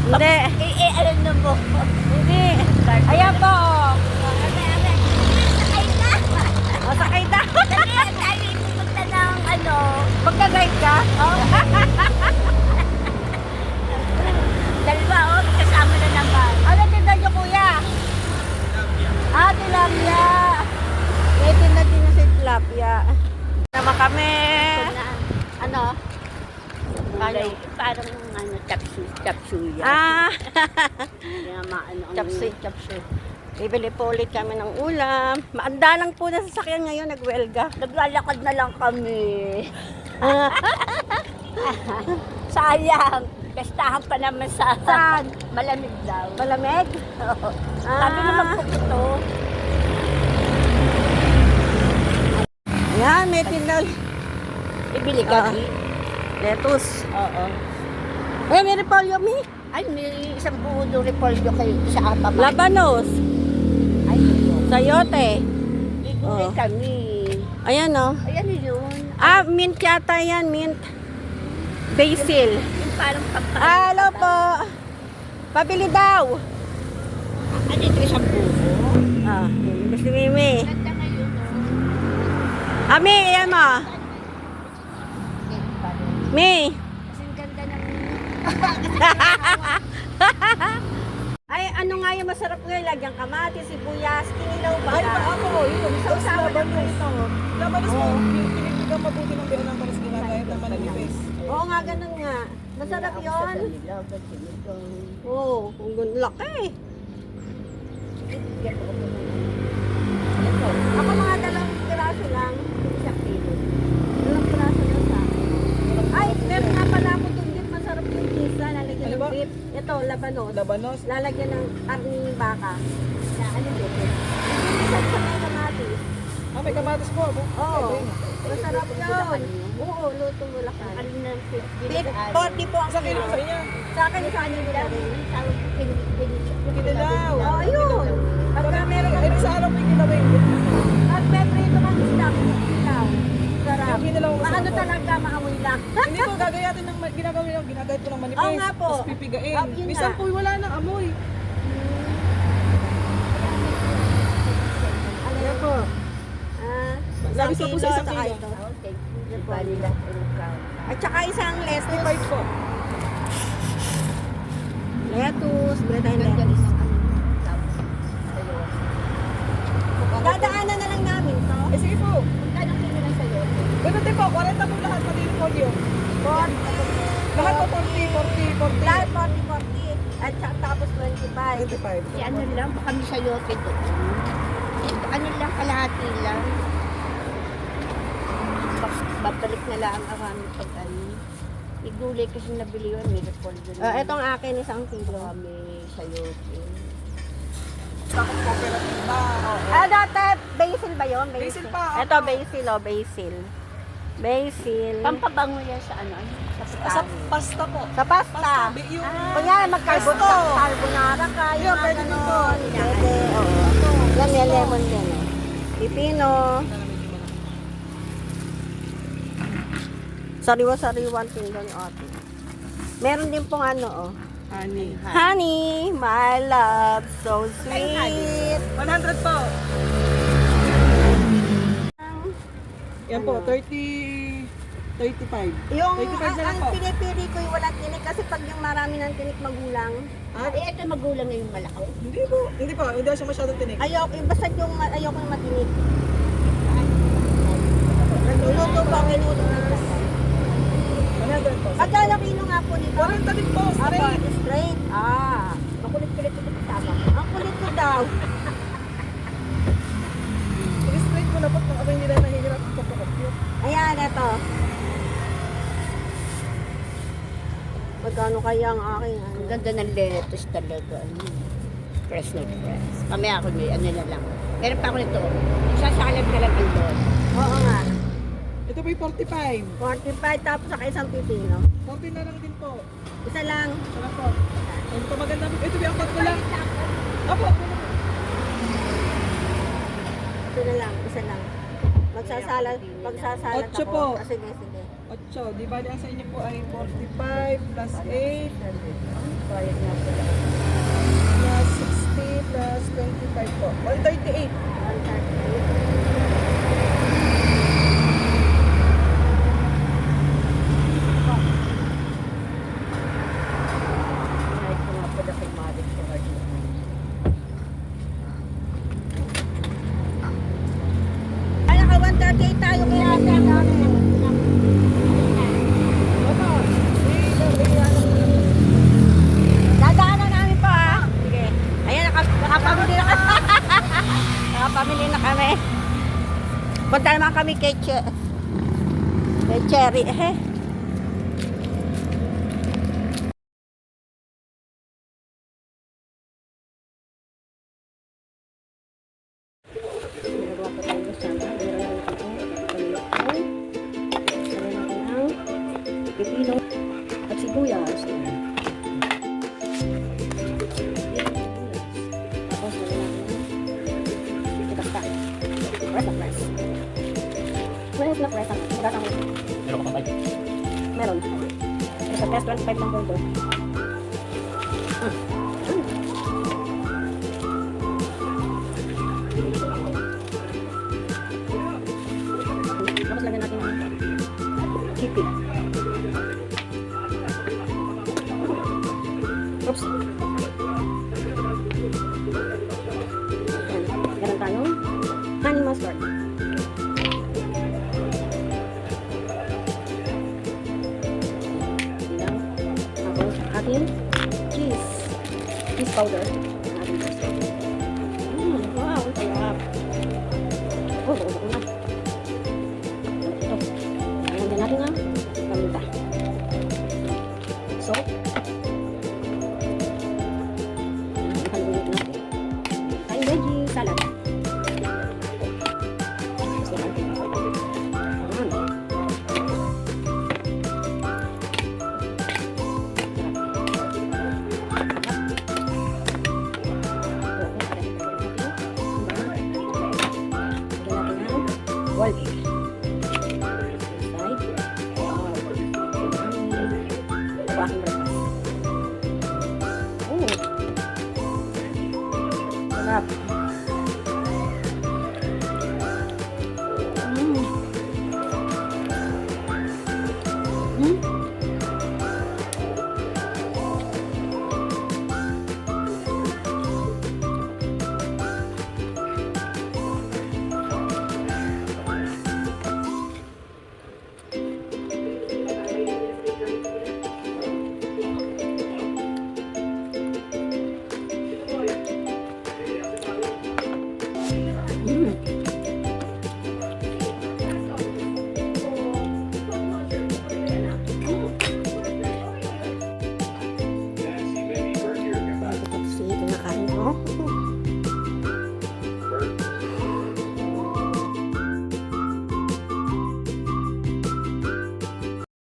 Hindi. Alam na mo. Hindi. Ayan po. Sakay ka. O, sakay na. Dali, tayo ipupunta ng ano. Magka-guide ka? Oh. Dalawa, oh. Kasama na naman. Ano tinda niyo, kuya? Ah, tilapia. May tinda din na si tilapia. Naman kami. Ano? Paano? Parang ano, chapsuya. Ah, Kaya maano ang... chapsuy. Bibili po ulit kami ng ulam. Maanda lang po na sasakyan ngayon, nagwelga. Naglalakad na lang kami. Sayang. Kastahan pa naman sa... Saan? Malamig daw. Malamig? Oo. Ah. Sabi naman po ito. Ayan, may tinda. Ibili ka. Lettuce. Oo. Eh, may repolyo, mi. Ay, may isang buo ng repolyo kayo sa atama. Labanos. Ay, yun. Sayote. Biguri Oo. kami. Ayan, oh. Ayan yun. Ah, mint yata yan, mint. Basil. Yung parang pagkain. Hello po. Pabili daw. Ano ito isang buo? Ah, gusto ni Mimi. Ganda ngayon, oh. Ami, ayan mo. Ganda pa rin. Mi. Kasing ganda ng... Ay, ano nga yung masarap ngayon? Lagyan kamatis, sibuyas, kinilaw ba? Ay, ako, yun. Sausawan Laban lang po ito. Labanos mo, pinipiligan mabuti ng biyan ng paras ginagayat ng mananipis. Oo nga, ganun nga. Masarap yun. Oo, ang laki. Ako mga 2 piraso lang. Isang kilo. 2 piraso lang sa akin. Ay, meron nga pala ako dun din. Masarap yung pizza. Lalagyan Ano ng ba? beef. Ito, labanos. Labanos. Lalagyan ng karning baka. Na ano yun? Isang sa may kamatis. Ah, may kamatis po. Oo. Masarap yun. Oo, luto mo lang. Ano na ang Beef, 40 po ang Sa kilo kilo. sa inyo. Sa akin, sa akin nila rin. Kinilaw. Oo, ayun. Pagka meron Ay, kang sa araw may kinawin. at peprito kang isda, kinilaw. Sarap. Yung kinilaw masarap Maano po. talaga, maamoy lang. Hindi po, gagayatin ng ginagawin lang. Ginagayat ko ng manipis. Oo nga po. Tapos pipigain. Oh, yun Minsan nga. po wala nang amoy. Ano yan po? Ah, Sabi sa po sa isang saka kilo. ito. Bali lang ang crown. At saka isang lettuce. 65 po. Lettuce, bili tayo Ganda lettuce. isang ano. Tapos, sayo. Dadaanan na lang namin to. Eh, sige po. Magkano kilo ng sayo? Ganun din po, 40 po lahat, pati yung polio. Lahat po 40. Lahat 40. At saka tapos 25. 25. Si ano lang, baka may sayote doon. Ano lang, kalahati lang. Babalik na lang ang kami pag ano. Igulay kasi nabili yun, may repolyo na. Itong akin, isang kilo. Kami sayote. Bakit po, pero ba? Ah, dati, basil ba yun? Basil pa, Ito, basil, oh, basil. Basil. Pampabango yan sa ano, sa Sa putani. pasta po. Sa pasta. Yung Kunyari, Pesto. mag-carbonara ka. Yeah, yung pwede ano, din po. Pwede, oo. Yan, may lemon din. Oh. Pipino. Sariwa-sariwan tinda ni ate. Meron din pong ano, oh. honey. Honey, my love, so sweet. 100 po. Yan po, 30, 35. Yung 35 na lang ang po. pinipili ko yung walang tinik kasi pag yung marami ng tinik magulang, Eh, ito magulang na yung malaki. Hindi po, hindi siya masyadong tinik. ayoko, basta yung ayoko yung matinik. Luluto pa, minuto na. 100 po. Magkano kilo nga po nito? 40 din po, Apo, straight. straight. Ah, Makulit-kulit ito kasama. ang kulit ko daw. Straight mo na po, kung ako hindi na nahihirap po po. Ayan, ito. Magkano kaya ang aking ano? Ang ganda ng lettuce talaga. Ano, fresh na fresh. Kami ako may ano na lang. Meron pa ako nito. Sasalad na lang ang doon. Oo nga. Ito po yung 45. 45 tapos saka isang pipino. 40 na lang din po. Isa lang. Sarap po. Ito maganda. Ito yung angkot ko lang. Apo. Ito na lang, isa lang. Magsasalad Otso ako. po. Ah, sige, sige. 8. Di ba ang sa inyo po ay 45 plus 8 Bayad nga pala. plus 60 plus 25 po. 138. Kahit ko nga pala kay Malik sa radio. Ay, naka 138 tayo kaya ate. Dadaanan namin po ah. Sige. Ayan, nakapamili na kami. Nakapamili na kami. Punta naman kami kay Cherry. Ginagawa ko tayo sana. Meron lang ito. Pamilakon. Sabi natin ang pipino at sibuyas. Tapos sabi natin ang itakta. Press na press. Press na press. Magkakang Meron ka pa ba? meron. Sa test 25 lang po ito. Tapos lagyan natin ang kipi. Oops. Yan. Meron tayong honey mustard. Yan. Tapos ating cheese. Cheese powder. Ating cheese. Wow, ang sarap. Oh, buo na. Ito. Ayan din natin ang paminta. So, ipalulit natin. Ay, veggie salad. So, ayan. Wall egg.